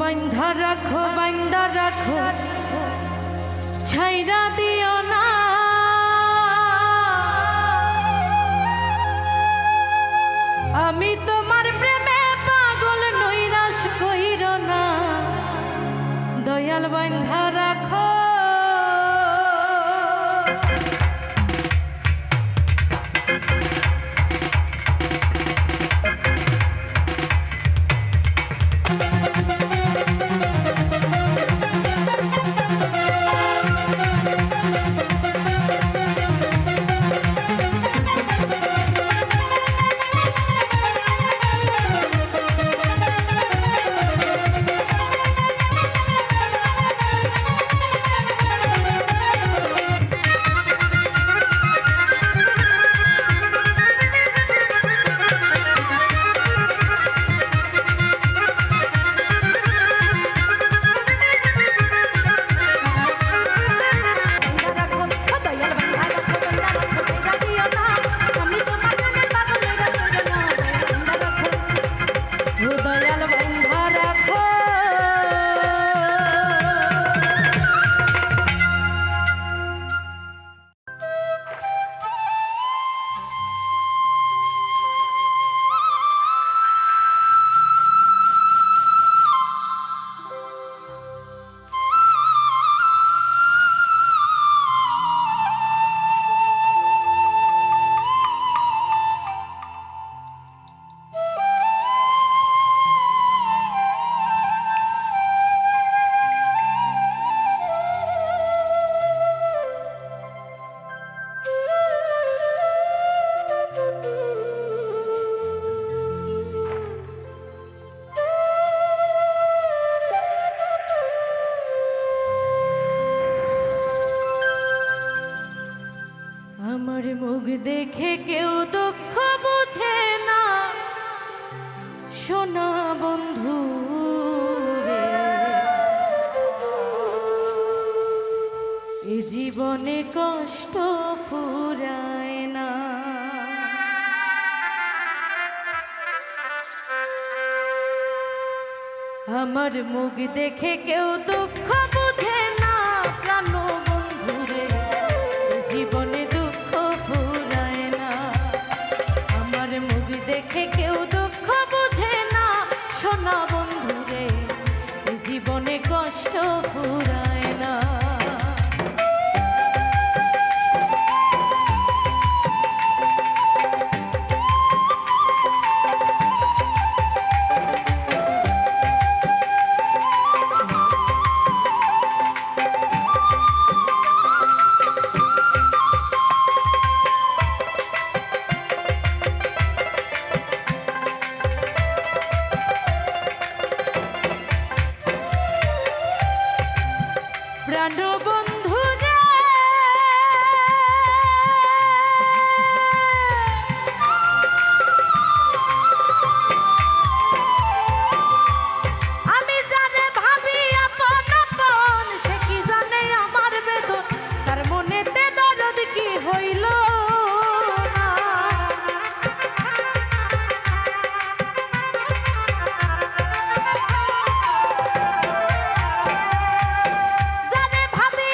বান্ধা রাখো ছাইরা দিও না আমি তোমার প্রেমে পাগল নৈরাশ কইর না দয়াল বান্ধা রাখো আমার মুখ দেখে কেউ দুঃখ বুঝে না সোনা বন্ধু রে এ জীবনে কষ্ট ফুরায় না আমার মুখ দেখে কেউ দুঃখ বুঝে না প্রাণ বন্ধু রে জীবনে দেখে কেউ দুঃখ বুঝে না সোনা বন্ধু রে জীবনে কষ্ট ফুরায় না বন্ধু রে আমি জানে ভাবি আপন আপন সে কি জানে আমার বেদন তার মনেতে দরদ কি হইল ভাবি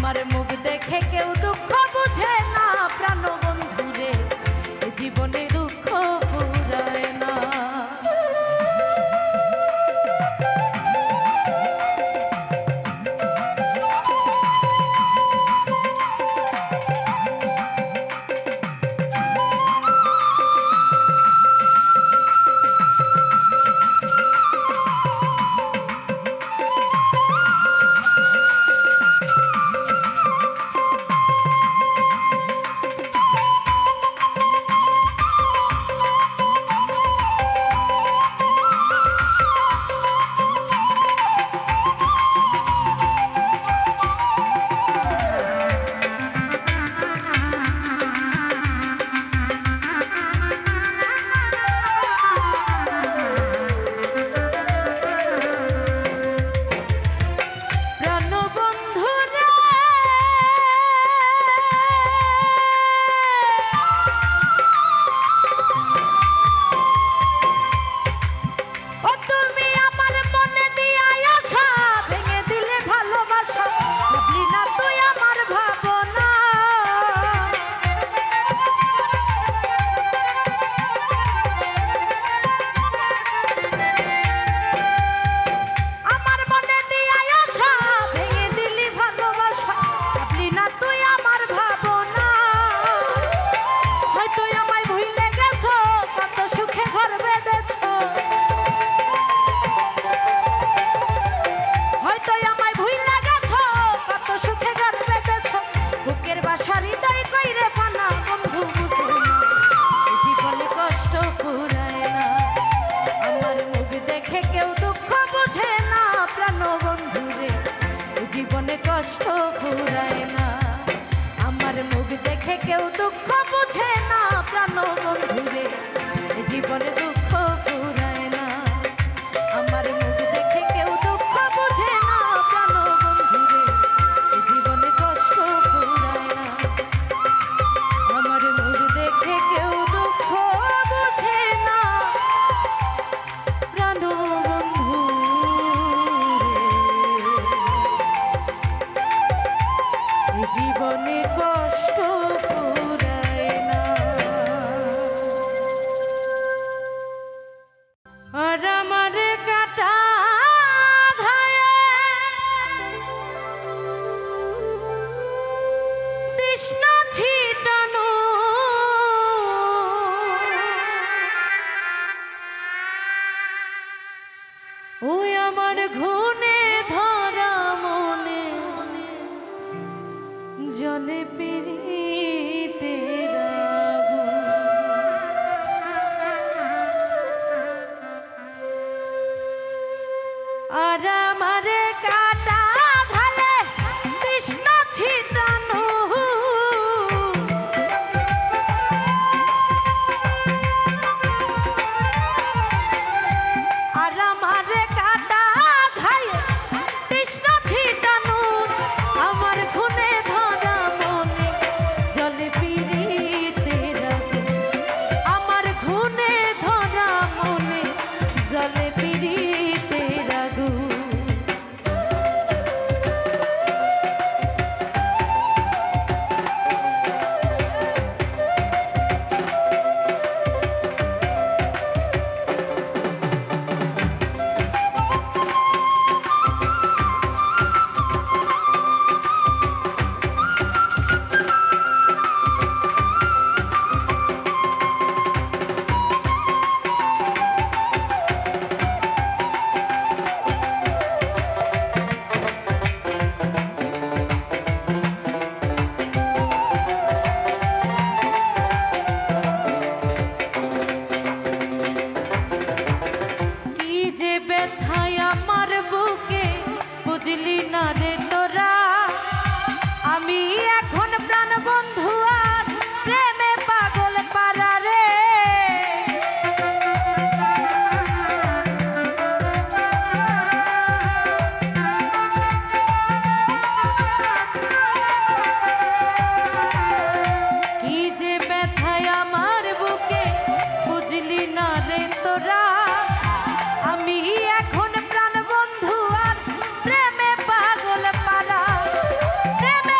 আমার মুখ দেখে কেউ দুঃখ বুঝে না প্রাণ বন্ধুরে জীবনে দুঃখ ফুরায় না। কষ্ট ফুরায় না আমার মুখ দেখে কেউ দুঃখ বুঝে না প্রাণ বন্ধুরে জীবনে দুঃখ ফুরায় না আমার মুখ দেখে কেউ দুঃখ বুঝে না প্রাণ বন্ধুরে জীবনে কষ্ট ফুরায় না আমার মুখ দেখে কেউ দুঃখ বুঝে না প্রাণ জীবনে কষ্ট ফুরায় না আর আমার কাটা ঘায়ে তৃষ্ণা ছিটানো ওই আমার ঘুনে ধরা মনে জলে পিরিতে আর আমারে কাটা ঢালে তৃষ্ণা ছিটানো আর আমারে কাটা ঘায়ে তৃষ্ণা ছিটানো আমার খুনে ধরা মনে জলে পিরিতে আমার খুনে ধরা মনে জলে পিরিতে রাগু ব্যথায় আমার বুকে বুঝলি না রে তোরা আমি এখন প্রাণ বন্ধু আর প্রেমে পাগল পারা রে কি যে ব্যথায় আমার বুকে বুঝলি না রে তোরা আমি এখন প্রাণ বন্ধু আর প্রেমে পাগল পারা প্রেমে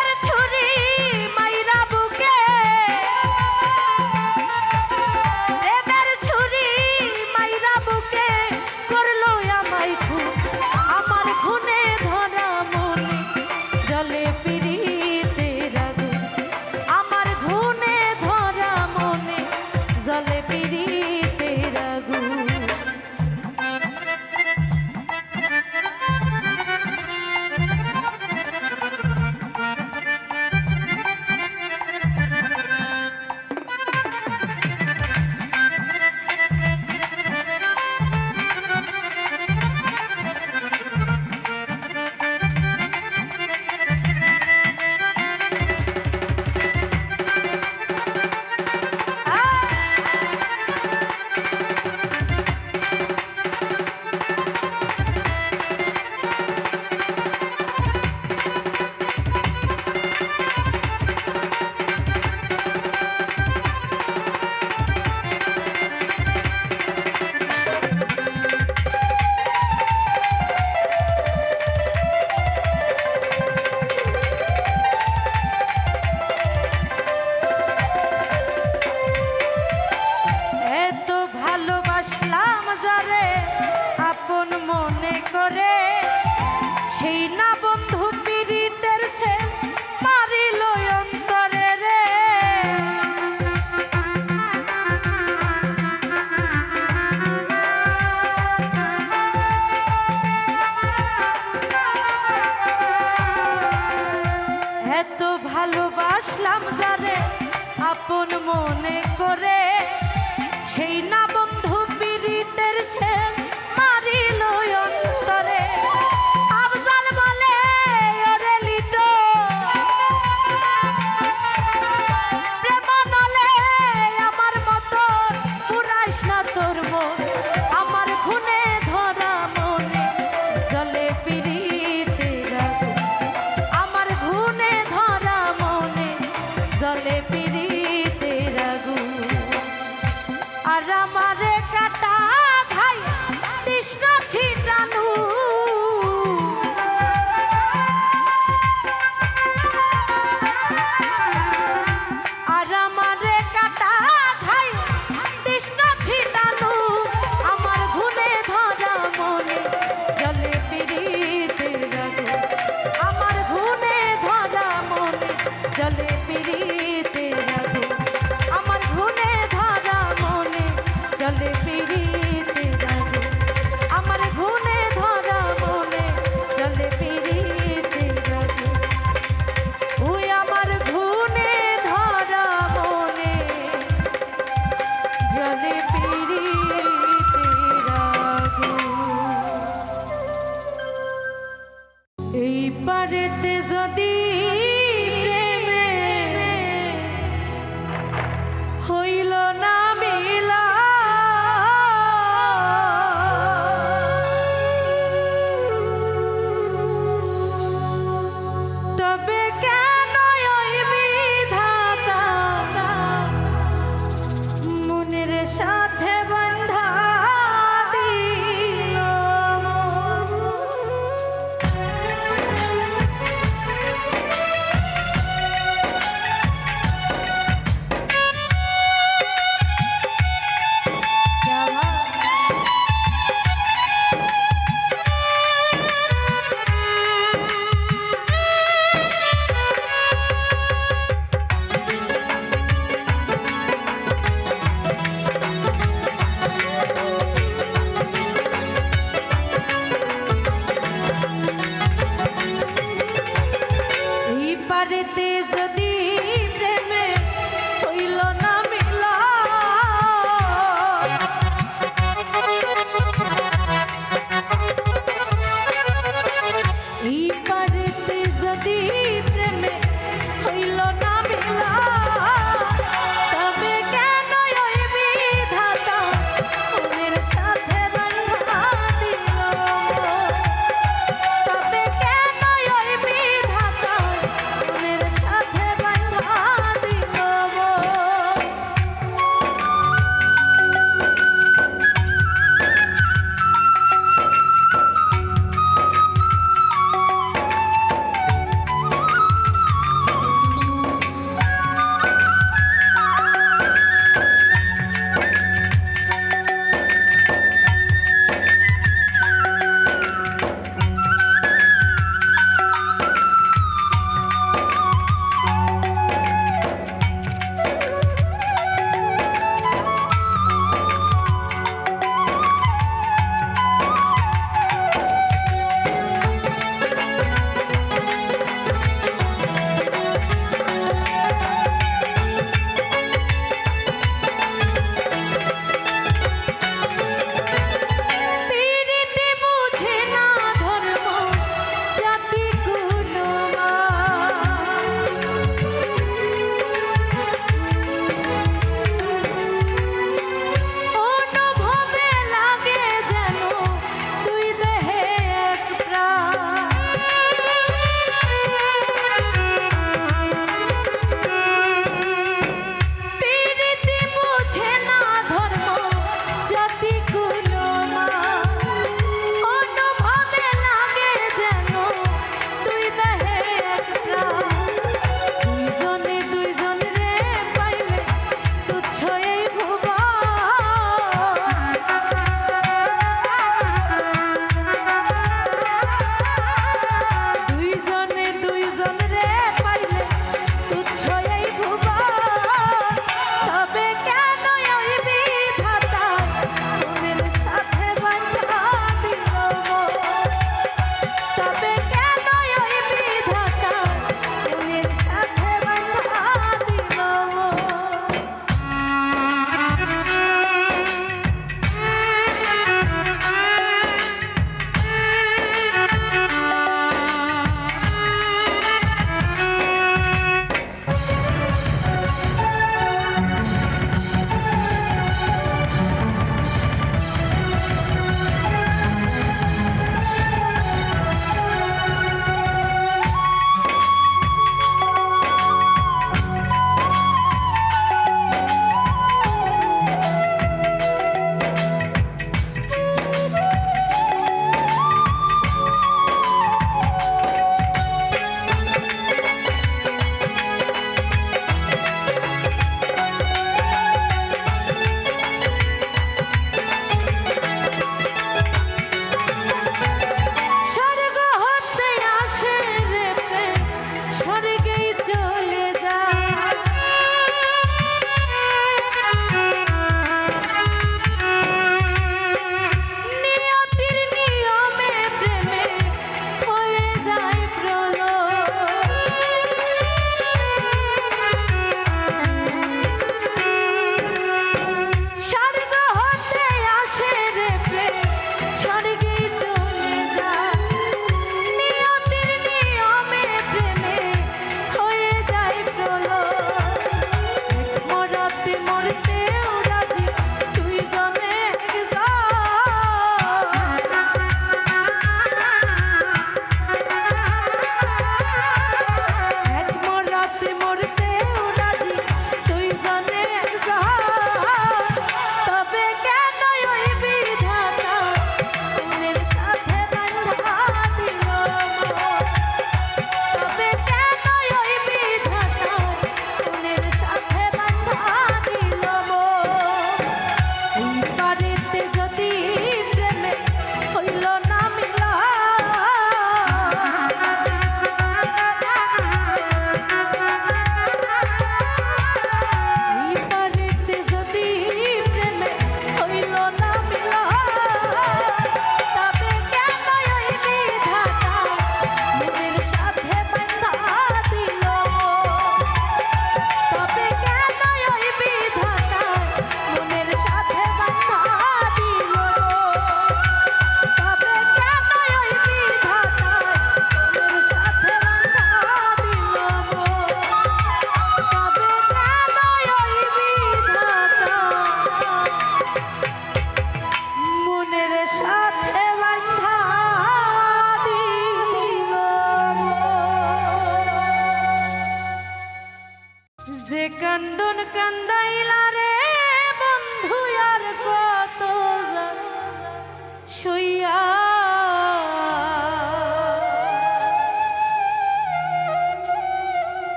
মনে করে সেই না বন্ধু পীড়িতের সে মারিল অন্তরে রে। এত ভালোবাসলাম যারে আপন মনে করে সেই না বন্ধু পীড়িতের সে মারিল অন্তরে। আফজাল বলে ওরে লিটো প্রেম নলে আমার মতো পুরাইস না তোর মন, আমার খুনে ধরা মনে জলে পীড়িতের আগুন, আমার খুনে ধরা মনে জলে পীড়িতের আগুন। আর আমারে কাটা খাই তৃষ্ণা ছিটানু, আর আমারে কাটা খাই তৃষ্ণা ছিটানু, আমার ঘুনে ধরা মনে জলে পীড়িতের আগুন, আমার ঘুনে ধরা মনে জলে পীড়িতের আগুন, আমার ঘুনে ধরা মনে জলে পীড়িতের আগুন, আমার ঘুনে ধরা মনে জলে পীড়িতের আগুন। ওই আমার ঘুনে ধরা মনে জলে পীড়িতের আগুন। এই পারেতে যদি প্রেমে হইল না মিলা, তবে কেন ওই বিধাতা মনের সাথে বন্ধা দিল। এই পারেতে যদি প্রেমে হইল না মিলা, এই পারেতে যদি প্রেমে হইল না মিলা, তবে কেন ওই বিধাতা মনের সাথে বাঁধা দিল। তবে কেন ওই বিধাতা মনের সাথে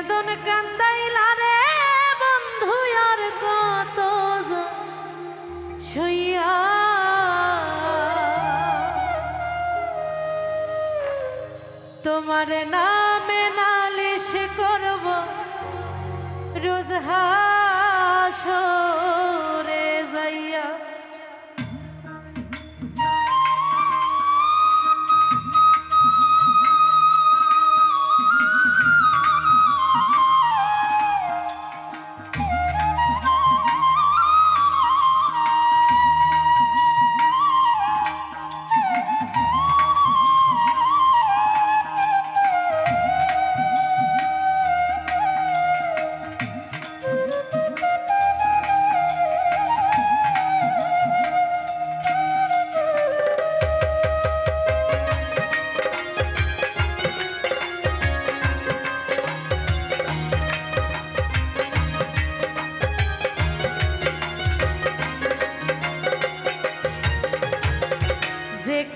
কান্দন কান্দাইলা রে বন্ধু আর কত সইয়া তোমার নামে নালিশ করব রোজ হাসরে যাইয়া।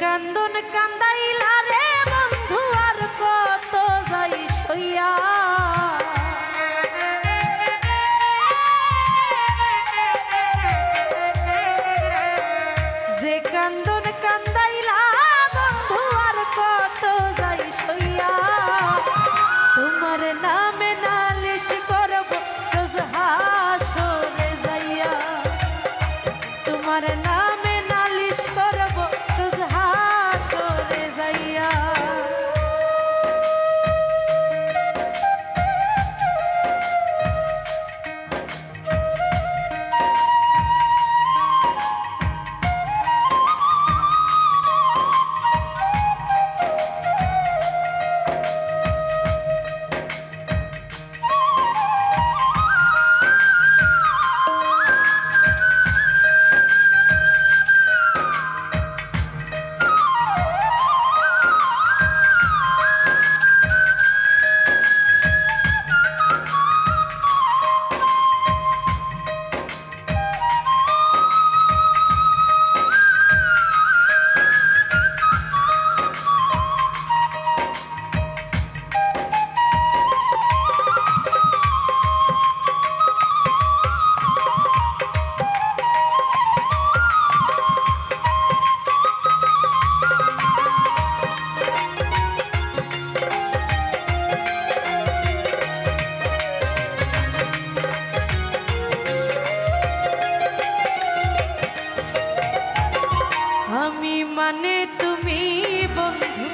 কান্দন কান্দাইলা রে বন্ধু আর কত যাই সইয়া যে কান্দন কান্দাইলা বন্ধু আর কত যাই সইয়া তোমার নামে নালিশ করব রোজ হাসরে যাইয়া। তোমার নামে নালিশ করব রোজ হাসরে যাইয়া। আমি মানে তুমি বন্ধু,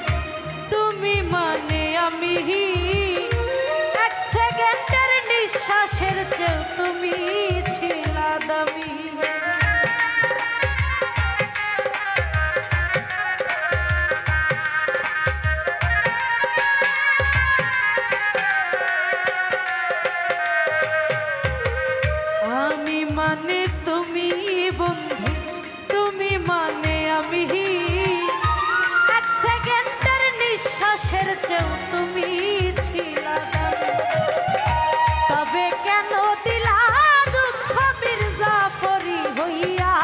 তুমি মানে আমি, এক সেকেন্ডের নিঃশ্বাসের চেয়েও তুমি ছিলা দামি। আমি মানে তুমি বন্ধু, তুমি মানে আমি, এক সেকেন্ডের নিঃশ্বাসের চেয়েও তুমি ছিলা দামি। তবে কেন দিলা দুঃখ মির্জাফরি হইয়া,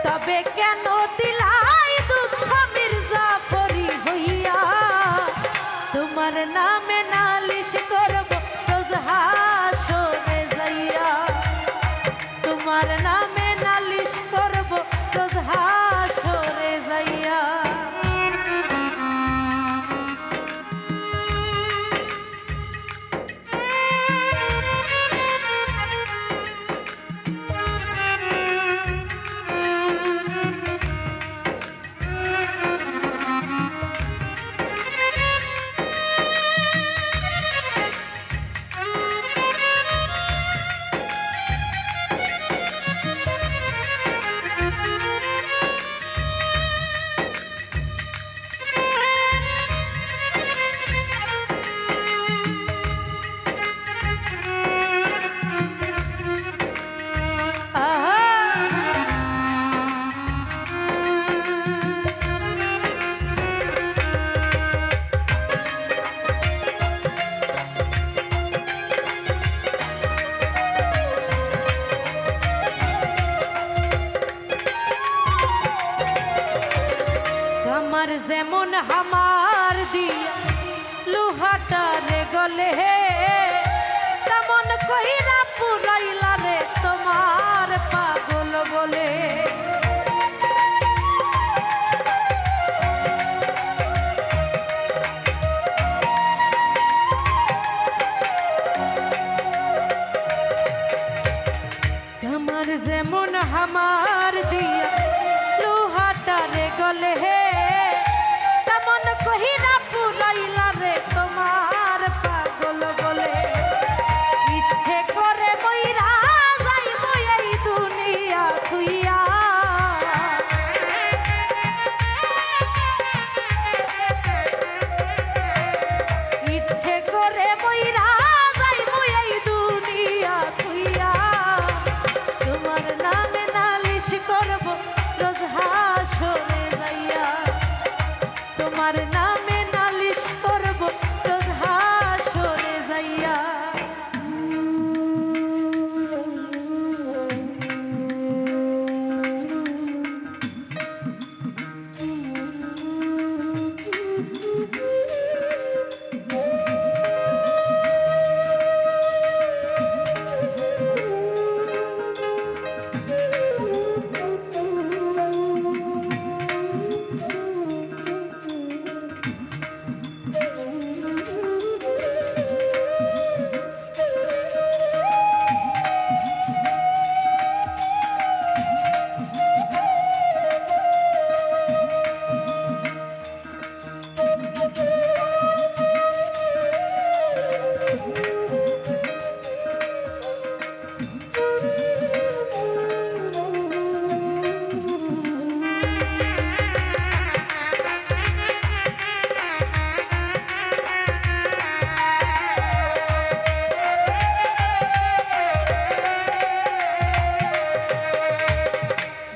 তবে কেন দিলাই দুঃখ মির্জাফরি হইয়া। তোমার নামে নালিশ করব রোজ হাসরে কইরা পুরাইলা রে তোমার পাগল বলে। আমার যেমন হামার দিয়া লোহাটারে গলে হে, তেমন কহিরা পুরাইলা রে তোমার পাগল বলে। ইচ্ছে করে মইরা যাইব এই দুনিয়া থুইয়া, ইচ্ছে করে মইরা যাইব এই দুনিয়া থুইয়া। তোমার নামে নালিশ করব রোজ হাসরে যাইয়া, তোমার নামে নালিশ করব রোজ হাসরে যাইয়া।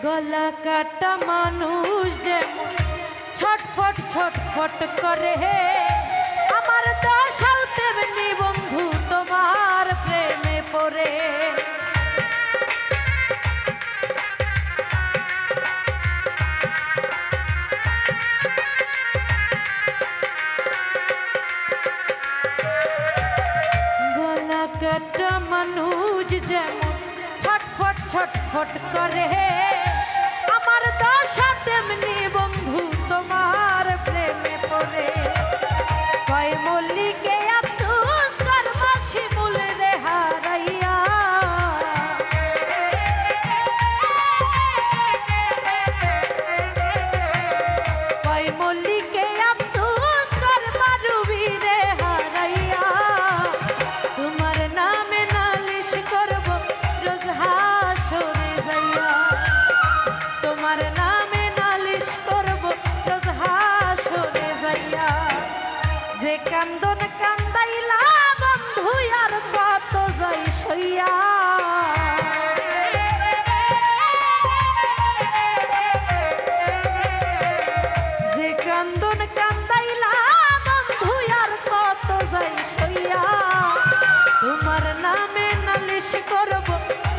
গলা কাটা মানুষ যেমন ছটফট ছটফট করে হে, আমার দশাও তেমনি বন্ধু তোমার প্রেমে পড়ে। গলা কাটা মানুষ যেমন ছটফট ছটফট করে হে, আমার দশা তেমনি বন্ধু তোমার প্রেমে পড়ে। কয় মল্লিকে আফসোস করবা শিমুল রে হারাইয়া, কয় মল্লিকে আফসোস করবা রুবি রে হারাইয়া। তোমার নামে নালিশ করব রোজ হাসরে যাইয়া, তোমার নামে নালিশ করব রোজ হাসরে যাইয়া। যে কান্দন কান্দাইলা বন্ধু আর কত যাই সইয়া, যে কান্দন কান্দাইলা বন্ধু আর কত যাই সইয়া। তোমার নামে নালিশ করব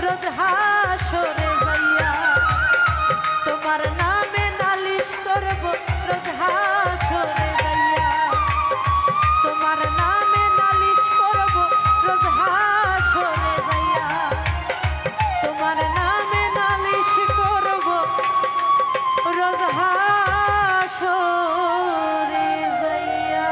রোজ হাসরে যাইয়া, তোমার নামে নালিশ করব রোজ হাসরে যাইয়া, তোমার নামে নালিশ করব রোজ হাসরে যাইয়া, তোমার নামে নালিশ করব রোজ হাসরে যাইয়া।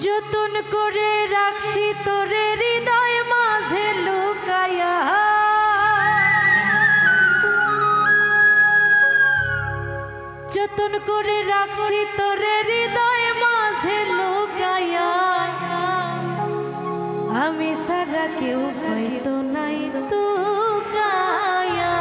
যতন করে রাখছি তোরে হৃদয় মাঝে লুকায়া, যতন করে রাখছি তোরে হৃদয় মাঝে লুকায়া। আমি ছাড়া কেউ হয়তো নাই তো কায়া।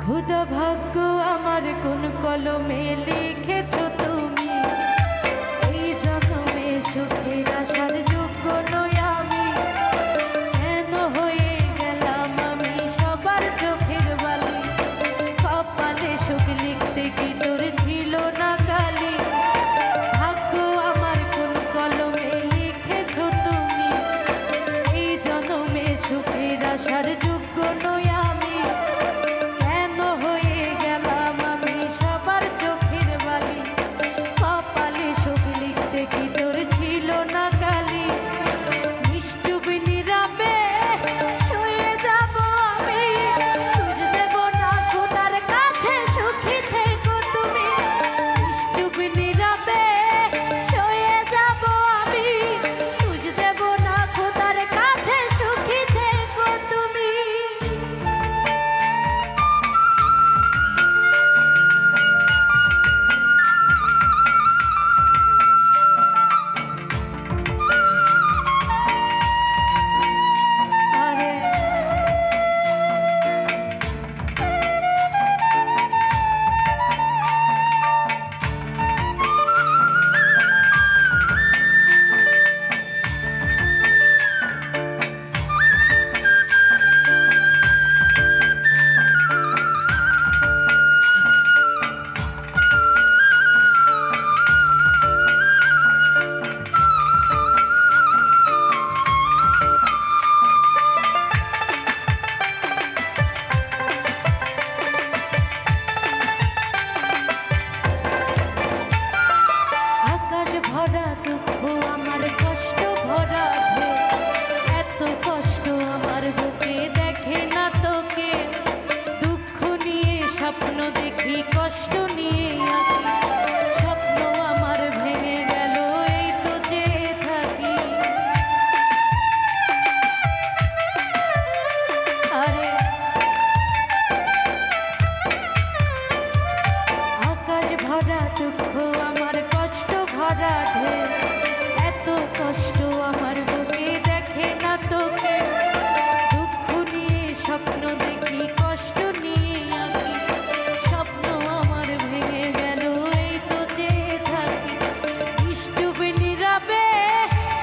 খুদা ভাগ্য আমার কোন কলমে লিখেছো তুমি, এই জন্মে সুখের আসার যোগ্য নই আমি, কেন হয়ে গেলাম আমি সবার চোখের বালি, কপালে সুখ লিখতে কি তোর ছিল না কালি, ভাগ্য আমার কোন কলমে লিখেছো তুমি, এই জন্মে সুখের আসার যোগ্য নই আমি, কেন হয়ে গেলাম আমি সবার চোখের বালি, কপালে সুখ লিখতে কি তোর ছিল না কালি, নিষ্ঠুর নীরবে শুয়ে যাব আমি, তুজ দেব না খোদার কাছে সুখী থেকো তুমি, নিষ্ঠুর নীরবে শুয়ে যাব আমি, তুজ দেব না খোদার কাছে সুখী থেকো তুমি। আরে আকাশ ভরা দুঃখ আমার কষ্ট ভরা ঢেউ, এত কষ্ট আমার বুকে দেখে না তোকে, দুঃখ নিয়ে স্বপ্ন দেখি কষ্ট নিয়ে আঁকি, স্বপ্ন আমার ভেঙে গেল এই তো যে থাকি, আরে আকাশ ভরা দুঃখ আমার কষ্ট ভরা ঢেউ, এত কষ্ট আমার বুকে দেখে না তোকে, দুঃখ নিয়ে স্বপ্ন দেখি কষ্ট নিয়ে আঁকি, স্বপ্ন আমার ভেঙে গেল এই তো যে থাকি, নিষ্ঠুর নীরবে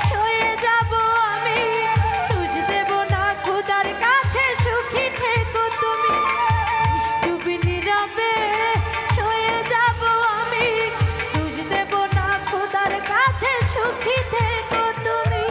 শুয়ে যাব আমি, তুজ দেব না খোদার কাছে সুখী থেকো তুমি, নিষ্ঠুর নীরবে শুয়ে যাব আমি, তুজ দেব না খোদার কাছে সুখী থেকো তুমি।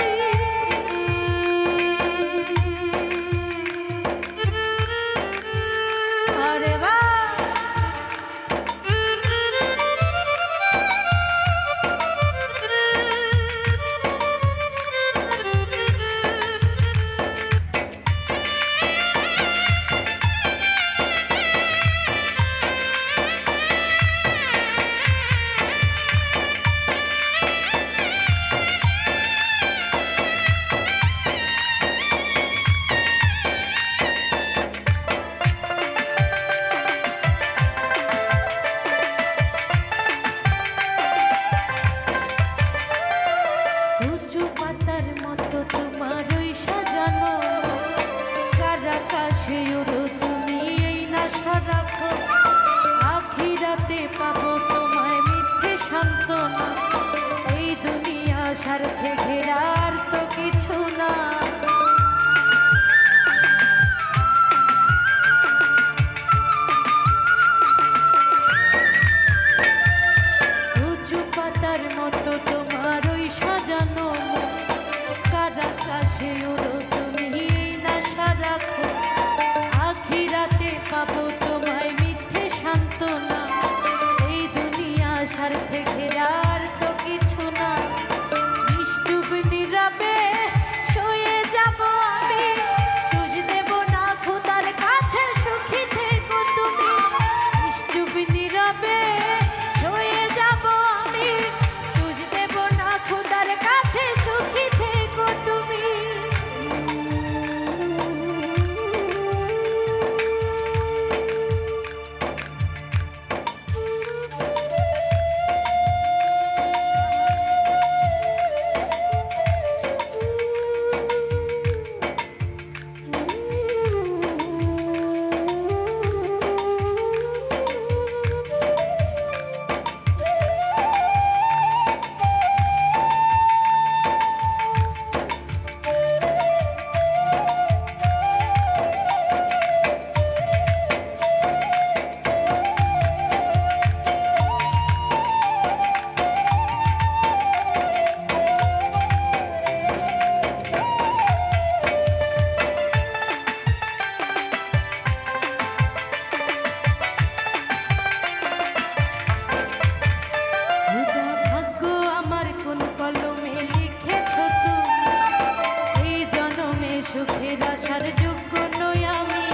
সুখের আশার যোগ্য নই আমি,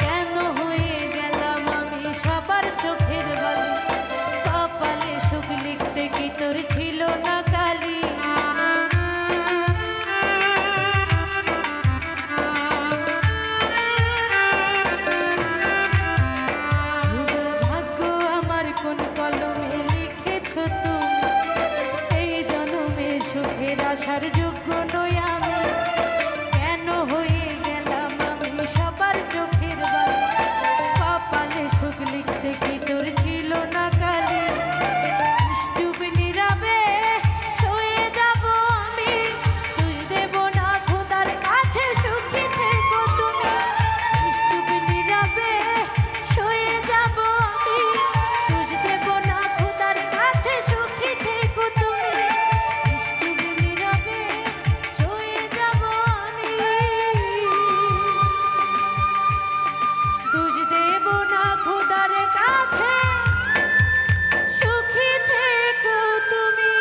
কেন হয়ে গেলাম আমি সবার চোখের বালি। কপালে সুখ লিখতে কি তোর ছিল না কালি? ভাগ্য আমার কোন কলমে লিখেছ তুমি, এই জন্মে সুখের আশার যোগ্য নই আমি, কেন হয়ে গেলাম আমি সবার চোখের বালি। কপালে সুখ লিখতে কি তোর ছিল না কালি? নিশ্চুপ নীরবে সয়ে যাব আমি, দোষ দেব না খোদার কাছে সুখী থেকো তুমি। নিশ্চুপ নীরবে সয়ে যাব আমি, দোষ দেব না খোদার কাছে সুখী থেকো তুমি। নিশ্চুপ নীরবে সয়ে যাব আমি, দোষ দেব না খোদার কাছে সুখী থেকো তুমি।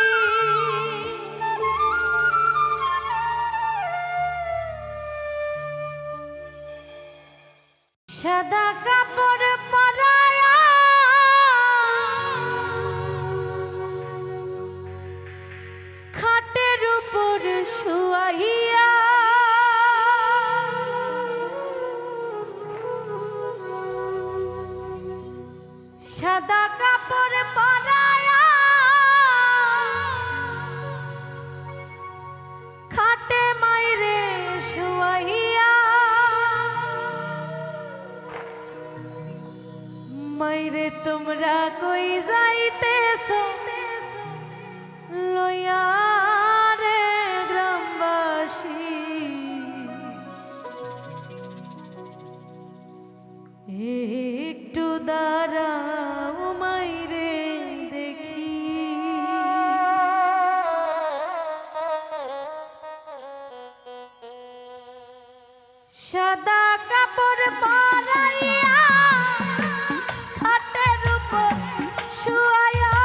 সাদা কাপড় পরায়া খাটের উপর শুয়াইয়া, সাদা কাপড় পরায়া খাটে মাইরে শুয়াইয়া, মাইরে তোমরা কই যাইতেছো লইয়া রে গ্রামবাসী? একটু দাঁড়াও মাইরে দেখি, সাদা কাপড় পরাইয়া খাটের উপর শুয়াইয়া,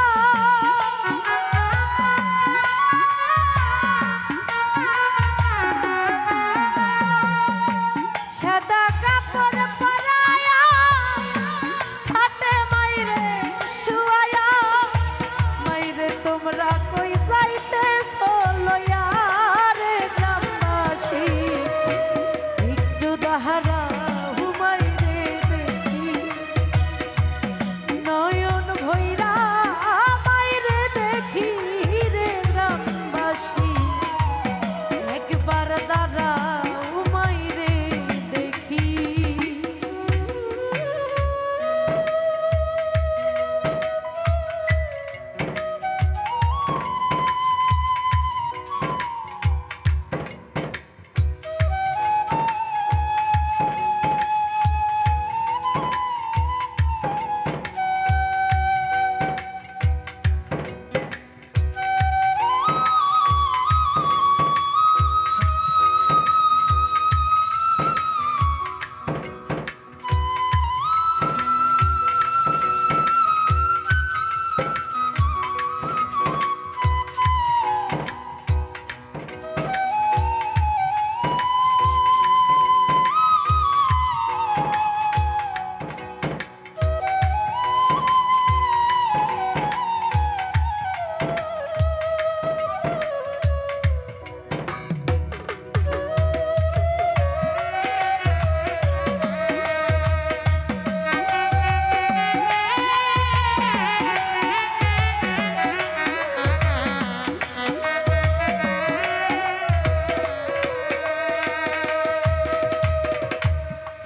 সাদা কাপড় পরাইয়া খাটে মাইরে শুয়াইয়া, মাইরে তোমরা কই যাইতেছো লইয়া রে গ্রামবাসী? একটু দাঁড়াও মাইরে দেখি, নয়ন ভৈরা মাইরে দেখি রে গ্রামবাসী। একবার দাঁড়াও মাইরে দেখি,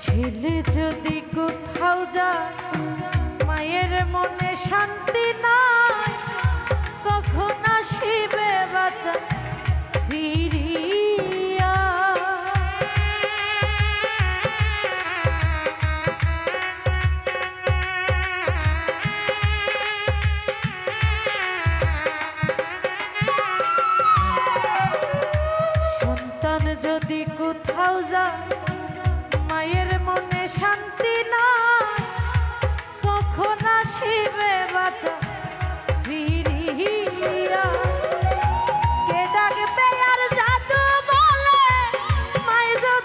ছেলে যদি কোথাও যায় মায়ের মনে শান্তি নাই, কখন আসিবে বাচ্চা ফিরিয়া? সন্তান যদি কোথাও যায় মায়ের মনে শান্তি নাই, কখন আসিবে বাচ্চা ফিরিয়া? কে ডাকবে আর জাদু বলে মাই যদি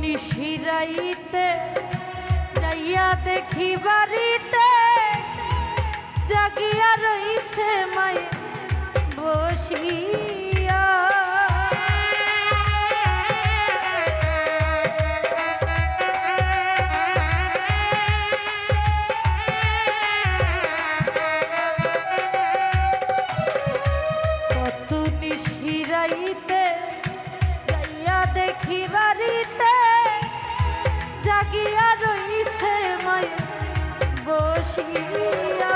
নিশিরাইতে যাইয়া দেখি বাড়িতে জাগিয়া রইছে মাই বসিয়া কত নিশিরাইতে যাইয়া দেখি বাড়িতে জাগিয়া রইছে মাই বসিয়া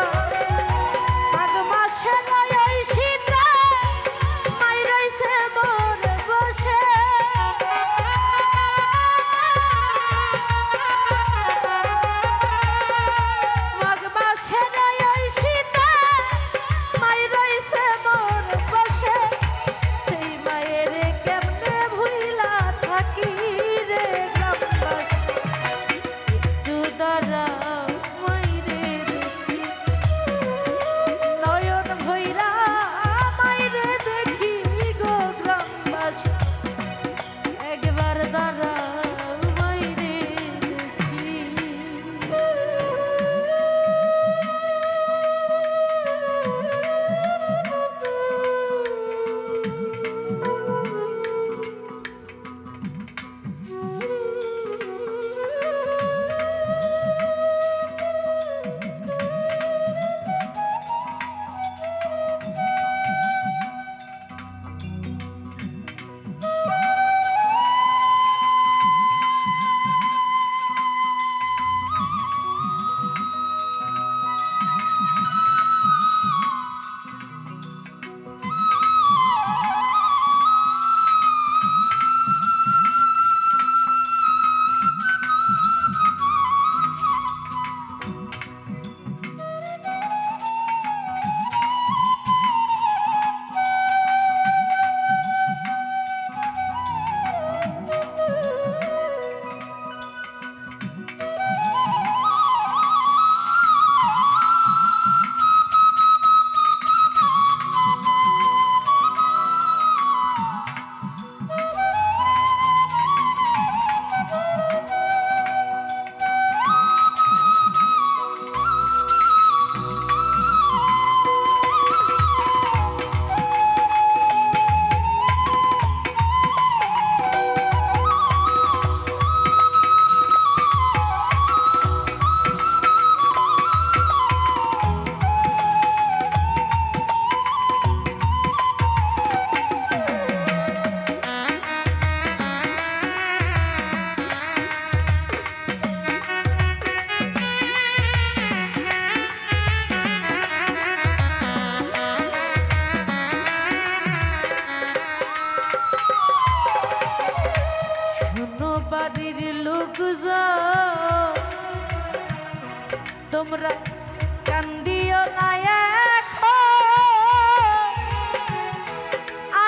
মাঘ মাসে নয় শীতে মাই রইছে মোর বসে মাঘ মাসে নয় শীতে মাই রইছে মোর বসে সেই মায়ের কেমনে ভুইলা থাকি রে গ্রামবাসী একটু দাঁড়াও মাইরে দেখি নয়ন ভৈরা মাইরে দেখি গো গ্রামবাসী একবার দাঁড়াও মাইরে দেখি বাড়ির লোকজন তোমরা কান্দিও না এখন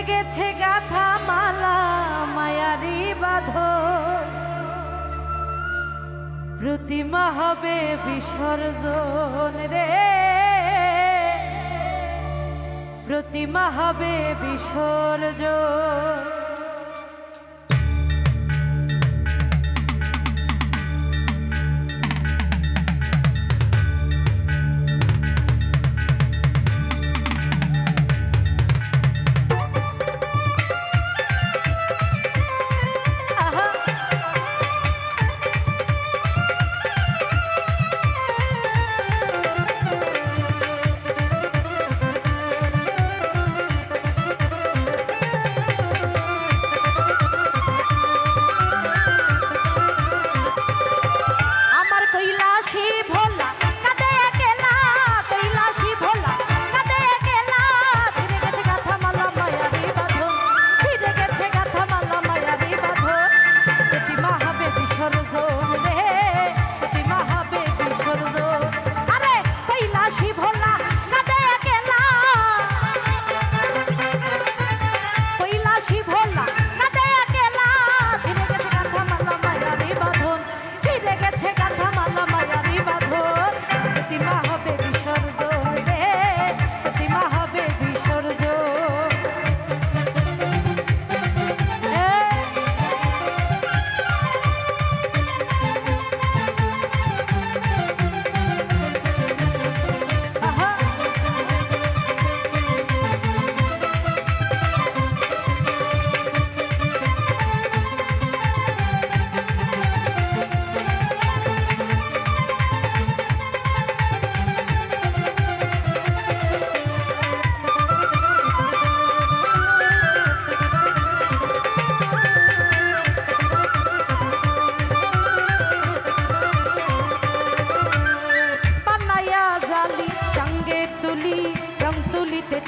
গেছে গাথা মালা মায়ারি বাঁধন, প্রতিমা হবে বিসর্জন রে, প্রতিমা হবে বিসর্জন।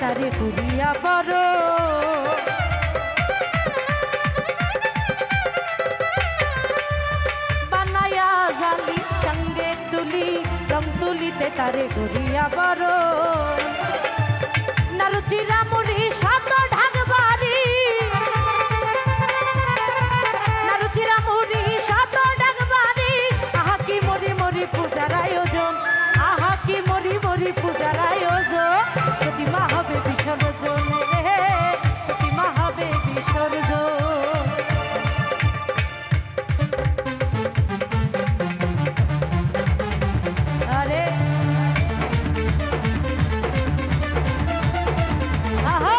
তারে করিয়া বড় বানায়া জালি চঙ্গে তুলি রং তুলিতে তারে করিয়া বড় নারুচিরা মুড়ি শত ঢাকবাড়ি নারুচিরা মুড়ি শত ঢাকবাড়ি আহা কি মরি মরি পূজার আয়োজন আহা কি মরি মরি পূজার আয়োজন প্রতিমা হবে বিসর্জন রে প্রতিমা হবে বিসর্জন আরে আহা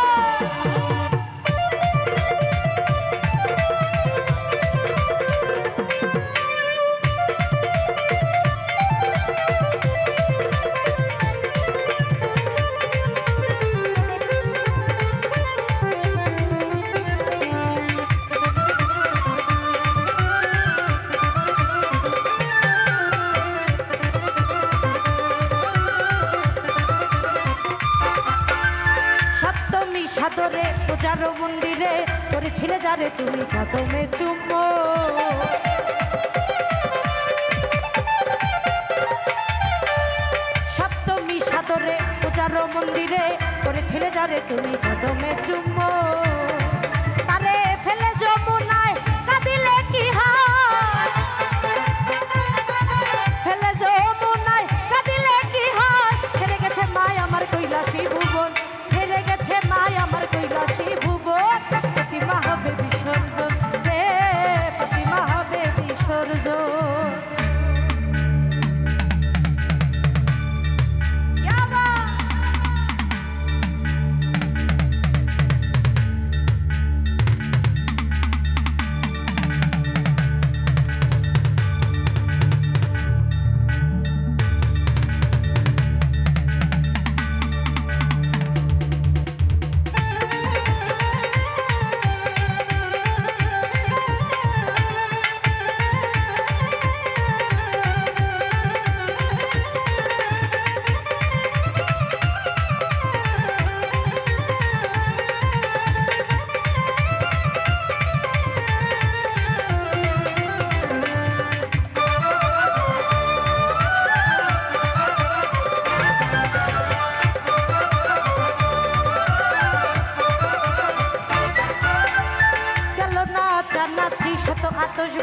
সাদরে পূজার মন্দিরে করেছিলে যারে তুমি কদমে চুম্বো সপ্তমী সাদরে পূজার মন্দিরে করেছিলে যারে তুমি কদমে চুম্বো তারে ফেলে যমুনায় কাঁদিলে কি হয় ফেলে যমুনায় কাঁদিলে কি হয় ছেড়ে গেছে মায় আমার কৈলাসী ভুবন ছেড়ে গেছে মায় আমার কৈলাসী ভুবন প্রতিমা হবে বিসর্জন রে প্রতিমা হবে বিসর্জন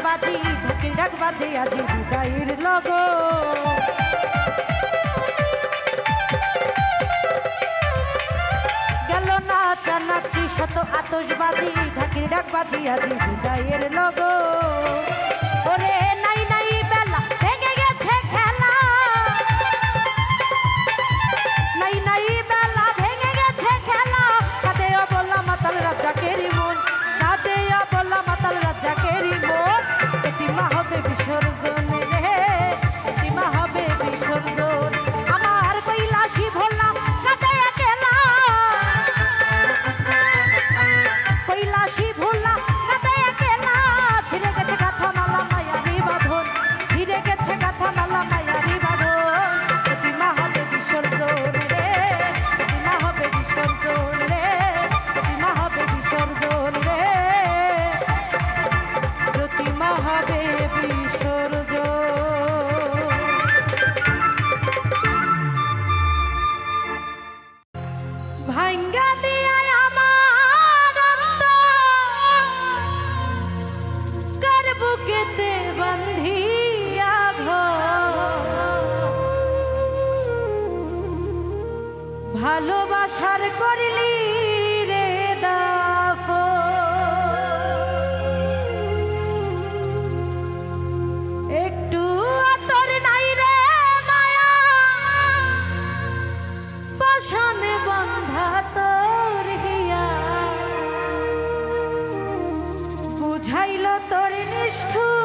বাজি ঢাকির ডাক বাজে আজি হৃদয়ের লগো গেল না চানাচি শত আতশবাজি ঢাকির ডাক বাজি আজি হৃদয়ের লগো ওরে নাই নাই বেলা ভেঙে গেছে খেলা নাই নাই বেলা ভেঙে গেছে খেলা কাঁদেও বললা মাতাল রাজ্জাকেরই মন কাঁদেও বললা মাতাল রাজ্জাকেরই মন এতিমা হবে বিসর্জন রে এতিমা হবে বিসর্জন আমার কৈলাসী ভোলা কাঁদে একলা কৈলাসী ভোলা কাঁদে একলা ছিঁড়ে গেছে গাথা মালা মায়ারি বাঁধন ছিঁড়ে গেছে গাথা মালা মায়ারি বাঁধন এতিমা হবে বিসর্জন রে এতিমা হবে বিসর্জন রে এতিমা হবে বিসর্জন রে প্রতিমা হবে বিসর্জন ভাঙ্গা দিয়া আমার কার বুকেতে বান্ধিয়া ভালোবাসার করলি রে একটু তোর নাই রে মায়া পাশানে বন্ধা তোর হিয়া বুঝাইল তোর নিষ্ঠুর